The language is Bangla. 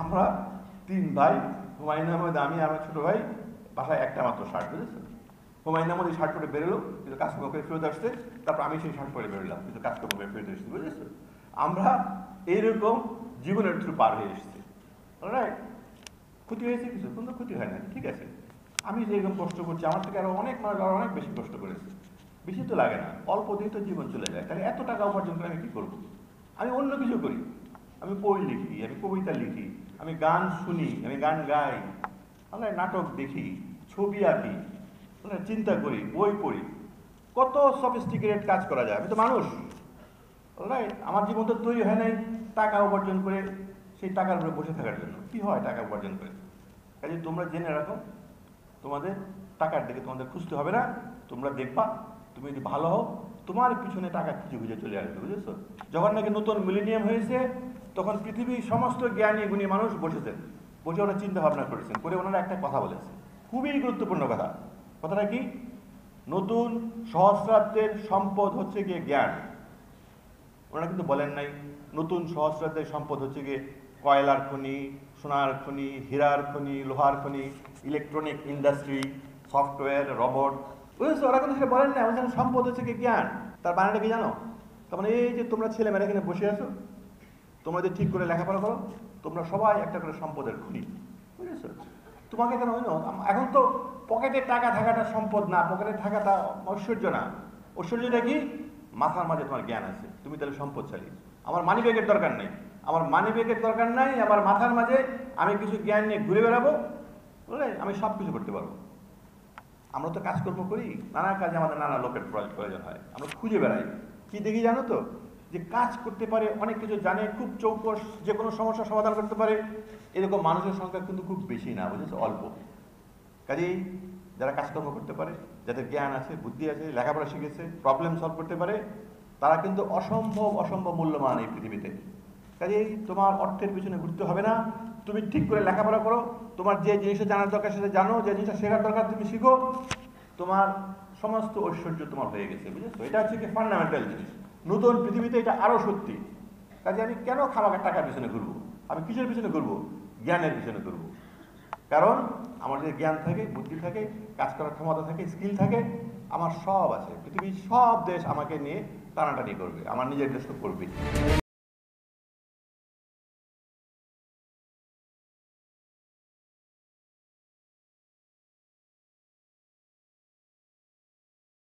আমরা 3 ভাই, হুমায়ুন আহমেদ, আমি, আমার ছোট ভাই, বাসায় একটা মাত্র শার্ট, বুঝেছো? হুমায়ুন আহমেদ এই শার্ট পরে বেরোলো, কিন্তু কাজকর্ম করে ফেরত আসছে, তারপর আমি সেই শার্ট পরে বেরোলাম, কিন্তু কাজকর্ম করে ফেরত এসেছি, বুঝেছো? আমরা এইরকম জীবনের থ্রু পার হয়ে এসেছি। রাইট? ক্ষতি হয়েছে কিছু, কিন্তু ক্ষতি হয় না, ঠিক আছে। আমি যেরকম কষ্ট করছি, আমার থেকে আরো অনেক মানুষ আরো অনেক বেশি কষ্ট করেছে। বেশি তো লাগে না, অল্প দিয়ে তো জীবন চলে যায়। তাহলে এত টাকা উপার্জন করে আমি কি করবো? আমি অন্য কিছু করি, আমি বই লিখি, আমি কবিতা লিখি, আমি গান শুনি, আমি গান গাই, আমরা নাটক দেখি, ছবি আঁকি, আমরা চিন্তা করি, বই পড়ি, কত সফিস্টিকেটেড কাজ করা যায়। আমি তো মানুষ, রাইট? আমার জীবন তো তৈরি হয় নাই টাকা উপার্জন করে সেই টাকার উপরে বসে থাকার জন্য। কি হয় টাকা উপার্জন করে? কাজে তোমরা জেনে রাখো, তোমাদের টাকার দিকে তোমাদের খুঁজতে হবে না। তোমরা দেখবা, তুমি যদি ভালো হও, তোমার পিছনে টাকা খুঁজে খুঁজে চলে আসবে, বুঝেছো? যখন নাকি নতুন মিলেনিয়াম হয়েছে, তখন পৃথিবীর সমস্ত জ্ঞানী গুণী মানুষ বসেছেন, বসে ওরা চিন্তা ভাবনা করেছেন, করে ওনারা একটা কথা বলেছে, খুবই গুরুত্বপূর্ণ কথা। কথাটা কি? নতুন সহস্রাব্দের সম্পদ হচ্ছে গিয়ে জ্ঞান। ওনারা কিন্তু বলেন নাই নতুন সহস্রাব্দের সম্পদ হচ্ছে গিয়ে কয়লার খনি, সোনার খনি, হীরার খনি, লোহার খনি, ইলেকট্রনিক ইন্ডাস্ট্রি, সফটওয়্যার, রবট। বুঝেছো? ওরা কিন্তু সেটা বলেন না। আমাদের সম্পদ হচ্ছে কি জ্ঞান। তার বানাটা কি জানো? তার মানে এই যে তোমরা ছেলেমেয়েরা এখানে বসে আছো, তোমরা যদি ঠিক করে লেখাপড়া করো, তোমরা সবাই একটা করে সম্পদের খনি, বুঝেছো? তোমাকে কেন হইল? এখন তো পকেটে টাকা থাকাটা সম্পদ না, পকেটে থাকাটা ঐশ্বর্য না। ঐশ্বর্যটা কি? মাথার মাঝে তোমার জ্ঞান আছে, তুমি তাহলে সম্পদশালী। আমার মানি ব্যাগের দরকার নেই, আমার মানি ব্যাগের দরকার নাই, আমার মাথার মাঝে আমি কিছু জ্ঞান নিয়ে ঘুরে বেড়াবো, বুঝলে? আমি সব কিছু করতে পারবো। আমরা তো কাজকর্ম করি, নানা কাজে আমাদের নানা লোকের প্রয়োজন হয়, আমরা খুঁজে বেড়াই। কি দেখি জানো তো? যে কাজ করতে পারে, অনেক কিছু জানে, খুব চৌকস, যে কোনো সমস্যার সমাধান করতে পারে, এরকম মানুষের সংখ্যা কিন্তু খুব বেশি না, বুঝেছো? অল্প। কাজেই যারা কাজকর্ম করতে পারে, যাদের জ্ঞান আছে, বুদ্ধি আছে, লেখাপড়া শিখেছে, প্রবলেম সলভ করতে পারে, তারা কিন্তু অসম্ভব অসম্ভব মূল্যবান এই পৃথিবীতে। কাজেই তোমার অর্থের পিছনে ঘুরতে হবে না। তুমি ঠিক করে লেখাপড়া করো, তোমার যে জিনিসটা জানার দরকার সেটা জানো, যে জিনিসটা শেখার দরকার তুমি শিখো, তোমার সমস্ত ঐশ্বর্য তোমার হয়ে গেছে, বুঝেছো? এটা হচ্ছে কি ফান্ডামেন্টাল জিনিস। নতুন পৃথিবীতে এটা আরো সত্যি। কাজে আমি কেন খামাখা টাকার পিছনে ঘুরবো? আমি কিসের পিছনে ঘুরবো? জ্ঞানের পিছনে ঘুরবো। কারণ আমার যদি জ্ঞান থাকে, বুদ্ধি থাকে, কাজ করার ক্ষমতা থাকে, স্কিল থাকে, আমার সব আছে। পৃথিবীর সব দেশ আমাকে নিয়ে টানাটানি করবে, আমার নিজের দেশ তো করবে।